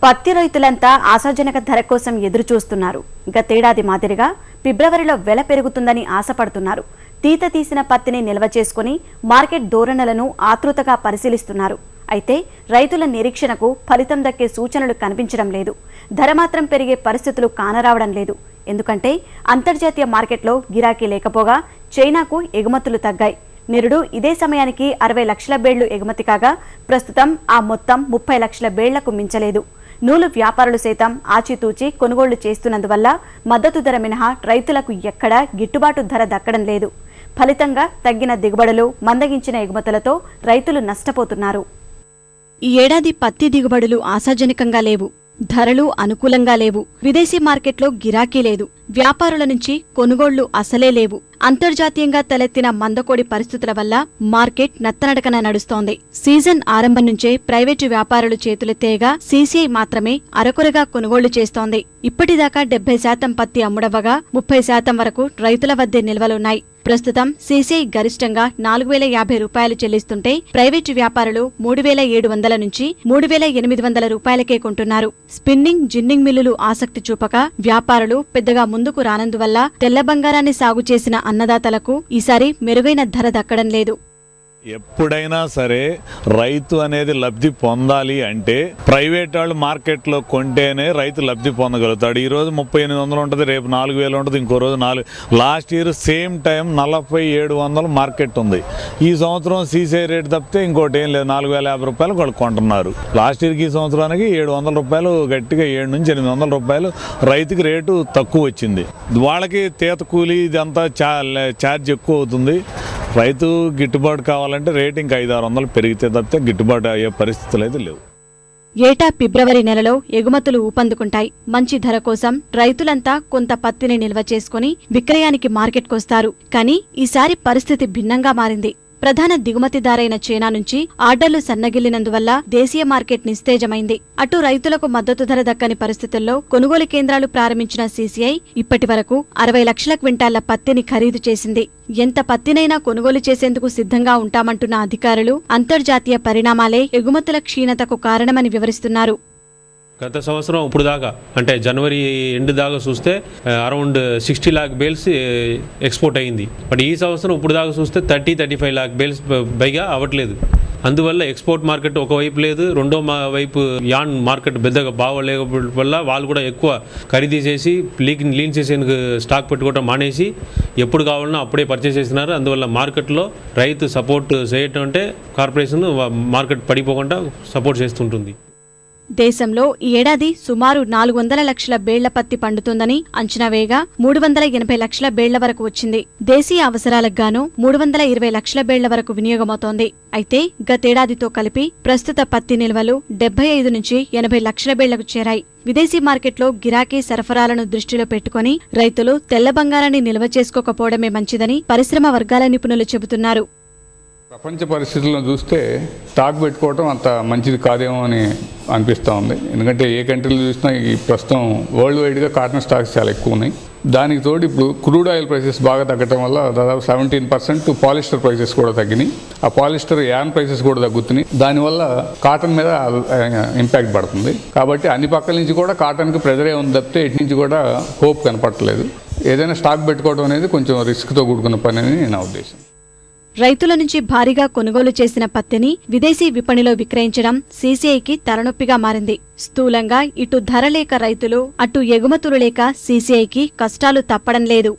పత్తి రైతులంతా ఆశాజనక ధర కోసం ఎదురు చూస్తున్నారు. గతేడాది మాదిరిగా ఫిబ్రవరిలో వెల పెరుగుతుందని ఆశపడుతున్నారు. తీత తీసిన పత్తిని నిల్వ చేసుకుని మార్కెట్ ధోరణులను ఆతృతగా పరిశీలిస్తున్నారు. అయితే రైతుల నిరీక్షణకు ఫలితం దక్కే సూచనలు కనిపించడం లేదు. ధర మాత్రం పెరిగే పరిస్థితులు కానరావడం లేదు. ఎందుకంటే అంతర్జాతీయ మార్కెట్లో గిరాకీ లేకపోగా చైనాకు ఎగుమతులు తగ్గాయి. నిరుడు ఇదే సమయానికి 60 లక్షల బేళ్లు ఎగుమతి కాగా ప్రస్తుతం ఆ మొత్తం 30 లక్షల బేళ్లకు మించలేదు. నూలు వ్యాపారులు సైతం ఆచితూచి కొనుగోళ్లు చేస్తున్నందువల్ల మద్దతు ధర మినహా రైతులకు ఎక్కడా గిట్టుబాటు ధర దక్కడం లేదు. ఫలితంగా తగ్గిన దిగుబడులు, మందగించిన ఎగుమతులతో రైతులు నష్టపోతున్నారు. ఈ ఏడాది పత్తి దిగుబడులు ఆశాజనకంగా లేవు. ధరలు అనుకూలంగా లేవు. విదేశీ మార్కెట్లో గిరాకీ లేదు. వ్యాపారుల నుంచి కొనుగోళ్లు అసలే లేవు. అంతర్జాతీయంగా తలెత్తిన మందకోడి పరిస్థితుల వల్ల మార్కెట్ నత్తనడకన నడుస్తోంది. సీజన్ ఆరంభం నుంచే ప్రైవేటు వ్యాపారులు చేతులెత్తేయగా సీసీఐ మాత్రమే అరకొరగా కొనుగోళ్లు చేస్తోంది. ఇప్పటిదాకా 70% పత్తి అమ్ముడవ్వగా 30% వరకు రైతుల వద్దే నిల్వలున్నాయి. ప్రస్తుతం సీసీఐ గరిష్టంగా 4050 రూపాయలు చెల్లిస్తుంటే ప్రైవేటు వ్యాపారులు 3700 నుంచి 3800 రూపాయలకే కొంటున్నారు. స్పిన్నింగ్, జిన్నింగ్ మిల్లులు ఆసక్తి చూపక వ్యాపారులు పెద్దగా ముందుకు రానందువల్ల తెల్ల బంగారాన్ని సాగు చేసిన అన్నదాతలకు ఈసారి మెరుగైన ధర దక్కడం లేదు. ఎప్పుడైనా సరే రైతు అనేది లబ్ధి పొందాలి అంటే ప్రైవేట్ వాళ్ళు మార్కెట్లో కొంటేనే రైతు లబ్ధి పొందగలుగుతాడు. ఈరోజు 3800 ఉంటుంది, రేపు 4000 ఉంటుంది, ఇంకో రోజు 4. Last year same time 4700 market ఉంది. ఈ సంవత్సరం సీసీఐ రేటు తప్పితే ఇంకోటి ఏం లేదు. 4050 రూపాయలు వాళ్ళు కొంటున్నారు. లాస్ట్ ఇయర్కి ఈ సంవత్సరానికి 700 రూపాయలు, గట్టిగా 7 నుంచి 800 రూపాయలు రైతుకి రేటు తక్కువ వచ్చింది. వాళ్ళకి తీత కూలీ ఇదంతా ఛార్జ్ ఎక్కువ అవుతుంది. రైతు గిట్టుబాటు కావాలంటే రేటు ఇంకా 500-600 పెరిగితే తప్పితే గిట్టుబాటు అయ్యే పరిస్థితులు అయితే లేవు. ఏటా ఫిబ్రవరి నెలలో ఎగుమతులు ఊపందుకుంటాయి. మంచి ధర కోసం రైతులంతా కొంత పత్తిని నిల్వ చేసుకుని విక్రయానికి మార్కెట్కొస్తారు. కానీ ఈసారి పరిస్థితి భిన్నంగా మారింది. ప్రధాన దిగుమతిదారైన చైనా నుంచి ఆర్డర్లు సన్నగిల్లినందువల్ల దేశీయ మార్కెట్ నిస్తేజమైంది. అటు రైతులకు మద్దతు ధర దక్కని పరిస్థితుల్లో కొనుగోలు కేంద్రాలు ప్రారంభించిన సీసీఐ ఇప్పటి వరకు 60 లక్షల క్వింటాళ్ల పత్తిని ఖరీదు చేసింది. ఎంత పత్తినైనా కొనుగోలు చేసేందుకు సిద్ధంగా ఉంటామంటున్న అధికారులు అంతర్జాతీయ పరిణామాలే ఎగుమతుల క్షీణతకు కారణమని వివరిస్తున్నారు. గత సంవత్సరం ఇప్పుడు దాకా అంటే జనవరి ఎండ్ దాకా చూస్తే అరౌండ్ 60 లాక్ బేల్స్ ఎక్స్పోర్ట్ అయ్యింది. బట్ ఈ సంవత్సరం ఇప్పుడు దాకా చూస్తే 30-35 లాక్ బేల్స్ పైగా అవ్వట్లేదు. అందువల్ల ఎక్స్పోర్ట్ మార్కెట్ ఒకవైపు లేదు, రెండో వైపు యాన్ మార్కెట్ పెద్దగా బాగోలేకపోవడం వల్ల వాళ్ళు కూడా ఎక్కువ ఖరీదు చేసి లీన్ చేసేందుకు స్టాక్ పెట్టుకోవడం మానేసి ఎప్పుడు కావాలన్నా అప్పుడే పర్చేస్ చేస్తున్నారు. అందువల్ల మార్కెట్లో రైతు సపోర్ట్ చేయటం అంటే కార్పొరేషన్ మార్కెట్ పడిపోకుండా సపోర్ట్ చేస్తుంటుంది. దేశంలో ఈ ఏడాది సుమారు 400 లక్షల బేళ్ల పత్తి పండుతుందని అంచనా వేయగా 380 లక్షల బేళ్ల వరకు వచ్చింది. దేశీయ అవసరాలకు గాను 320 లక్షల బేళ్ల వరకు వినియోగమవుతోంది. అయితే గతేడాదితో కలిపి ప్రస్తుత పత్తి నిల్వలు 75 నుంచి 80 లక్షల బేళ్లకు చేరాయి. విదేశీ మార్కెట్లో గిరాకీ సరఫరాలను దృష్టిలో పెట్టుకుని రైతులు తెల్ల బంగారాన్ని నిల్వ చేసుకోకపోవడమే మంచిదని పరిశ్రమ వర్గాల నిపుణులు చెబుతున్నారు. ప్రపంచ పరిస్థితులను చూస్తే స్టాక్ పెట్టుకోవడం అంత మంచిది కాదేమో అని అనిపిస్తూ ఉంది. ఎందుకంటే ఏ కంట్రీలు చూసినా ఈ ప్రస్తుతం వరల్డ్ వైడ్గా కాటన్ స్టాక్స్ చాలా ఎక్కువ ఉన్నాయి. దానికి తోడు ఇప్పుడు క్రూడ్ ఆయిల్ ప్రైసెస్ బాగా తగ్గడం వల్ల దాదాపు 17% పాలిస్టర్ ప్రైసెస్ కూడా తగ్గినాయి. ఆ పాలిస్టర్ యాన్ ప్రైసెస్ కూడా తగ్గుతున్నాయి. దానివల్ల కాటన్ మీద ఇంపాక్ట్ పడుతుంది. కాబట్టి అన్ని పక్కల నుంచి కూడా కాటన్కి ప్రెజరే ఉంది తప్పితే ఇటు నుంచి కూడా హోప్ కనపడట్లేదు. ఏదైనా స్టాక్ పెట్టుకోవడం అనేది కొంచెం రిస్క్తో కూడుకున్న పని అని నా ఉద్దేశం. రైతుల నుంచి భారీగా కొనుగోలు చేసిన పత్తిని విదేశీ విపణిలో విక్రయించడం సీసీఐకి తలనొప్పిగా మారింది. స్థూలంగా ఇటు ధర లేక రైతులు, అటు ఎగుమతులు లేక సీసీఐకి కష్టాలు తప్పడం లేదు.